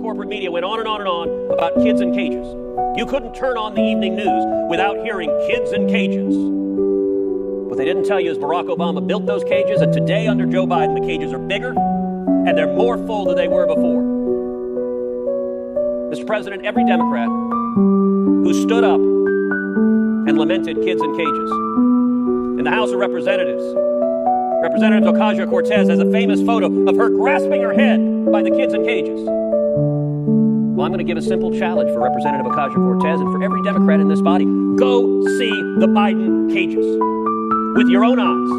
corporate media went on and on and on about kids in cages. You couldn't turn on the evening news without hearing kids in cages. What they didn't tell you is Barack Obama built those cages, and today under Joe Biden, the cages are bigger and they're more full than they were before. Mr. President, every Democrat who stood up and lamented kids in cages in the House of Representatives, Representative Ocasio-Cortez has a famous photo of her grasping her head by the kids in cages. Well, I'm going to give a simple challenge for Representative Ocasio-Cortez and for every Democrat in this body. Go see the Biden cages with your own eyes.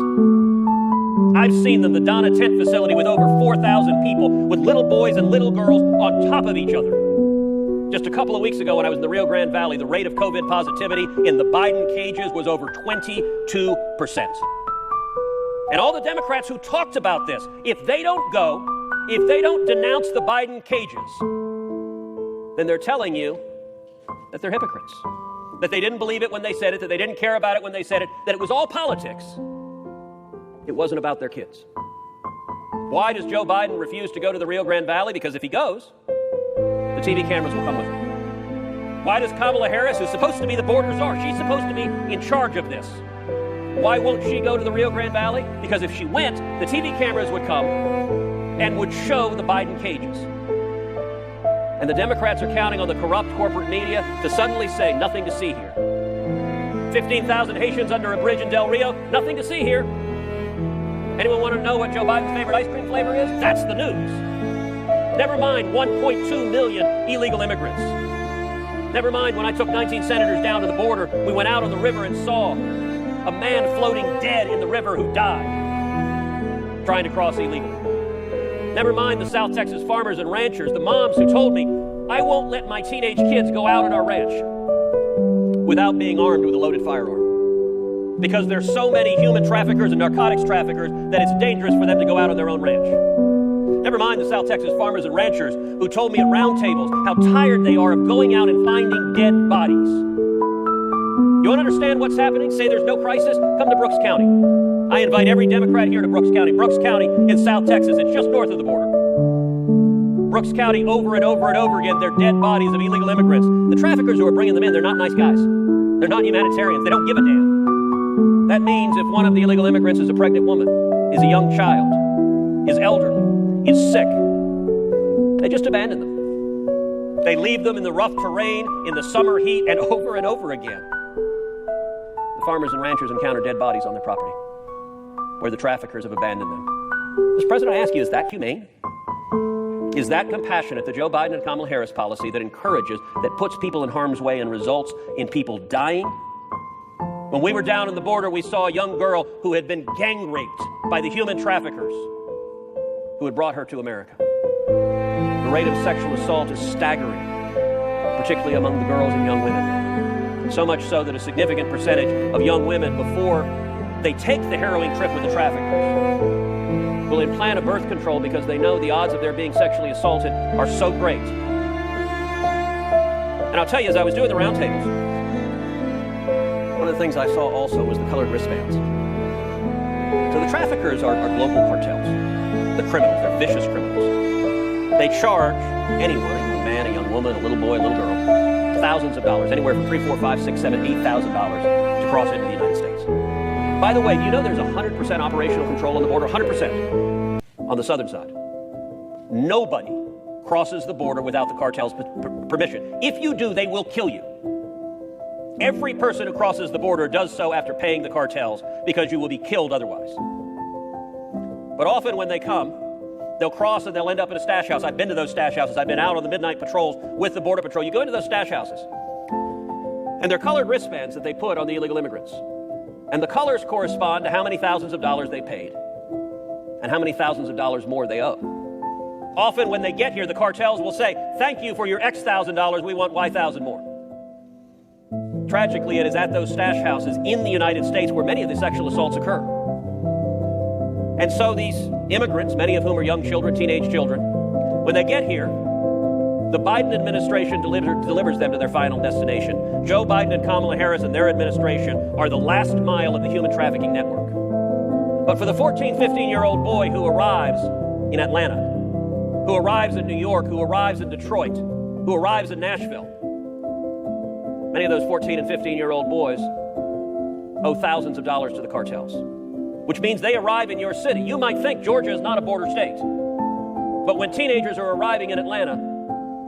I've seen them, the Donna Tent facility with over 4,000 people with little boys and little girls on top of each other. Just a couple of weeks ago when I was in the Rio Grande Valley, the rate of COVID positivity in the Biden cages was over 22%. And all the Democrats who talked about this, if they don't go, if they don't denounce the Biden cages, then they're telling you that they're hypocrites, that they didn't believe it when they said it, that they didn't care about it when they said it, that it was all politics. It wasn't about their kids. Why does Joe Biden refuse to go to the Rio Grande Valley? Because if he goes, the TV cameras will come with him. Why does Kamala Harris, who's supposed to be the border czar, she's supposed to be in charge of this, why won't she go to the Rio Grande Valley? Because if she went, the TV cameras would come and would show the Biden cages. And the Democrats are counting on the corrupt corporate media to suddenly say, nothing to see here. 15,000 Haitians under a bridge in Del Rio, nothing to see here. Anyone want to know what Joe Biden's favorite ice cream flavor is? That's the news. Never mind 1.2 million illegal immigrants. Never mind when I took 19 senators down to the border, we went out on the river and saw a man floating dead in the river who died trying to cross illegally. Never mind the South Texas farmers and ranchers, the moms who told me, I won't let my teenage kids go out on our ranch without being armed with a loaded firearm. Because there's so many human traffickers and narcotics traffickers that it's dangerous for them to go out on their own ranch. Never mind the South Texas farmers and ranchers who told me at round tables how tired they are of going out and finding dead bodies. You want to understand what's happening? Say there's no crisis? Come to Brooks County. I invite every Democrat here to Brooks County. Brooks County in South Texas, it's just north of the border. Brooks County, over and over and over again, they're dead bodies of illegal immigrants. The traffickers who are bringing them in, they're not nice guys. They're not humanitarians. They don't give a damn. That means if one of the illegal immigrants is a pregnant woman, is a young child, is elderly, is sick, they just abandon them. They leave them in the rough terrain, in the summer heat, and over again. The farmers and ranchers encounter dead bodies on their property where the traffickers have abandoned them. Mr. President, I ask you, is that humane? Is that compassionate, the Joe Biden and Kamala Harris policy that encourages, that puts people in harm's way and results in people dying? When we were down on the border, we saw a young girl who had been gang raped by the human traffickers who had brought her to America. The rate of sexual assault is staggering, particularly among the girls and young women. So much so that a significant percentage of young women, before they take the harrowing trip with the traffickers, will implant a birth control because they know the odds of their being sexually assaulted are so great. And I'll tell you, as I was doing the roundtables, one of the things I saw also was the colored wristbands. So the traffickers are global cartels. The criminals, they're vicious criminals. They charge anyone, a young man, a young woman, a little boy, a little girl, thousands of dollars, anywhere from $3,000, $4,000, $5,000, $6,000, $8,000 to cross into the United States. By the way, do you know there's 100% operational control on the border? 100% on the southern side. Nobody crosses the border without the cartel's permission. If you do, they will kill you. Every person who crosses the border does so after paying the cartels because you will be killed otherwise. But often when they come, they'll cross and they'll end up in a stash house. I've been to those stash houses. I've been out on the midnight patrols with the Border Patrol. You go into those stash houses, and they're colored wristbands that they put on the illegal immigrants. And the colors correspond to how many thousands of dollars they paid and how many thousands of dollars more they owe. Often when they get here, the cartels will say, thank you for your X thousand dollars, we want Y thousand more. Tragically, it is at those stash houses in the United States where many of the sexual assaults occur. And so these immigrants, many of whom are young children, teenage children, when they get here, the Biden administration delivers them to their final destination. Joe Biden and Kamala Harris and their administration are the last mile of the human trafficking network. But for the 14, 15-year-old boy who arrives in Atlanta, who arrives in New York, who arrives in Detroit, who arrives in Nashville. Many of those 14 and 15-year-old boys owe thousands of dollars to the cartels, which means they arrive in your city. You might think Georgia is not a border state, but when teenagers are arriving in Atlanta,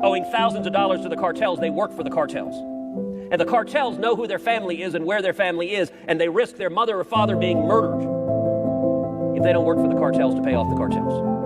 owing thousands of dollars to the cartels, they work for the cartels. And the cartels know who their family is and where their family is, and they risk their mother or father being murdered if they don't work for the cartels to pay off the cartels.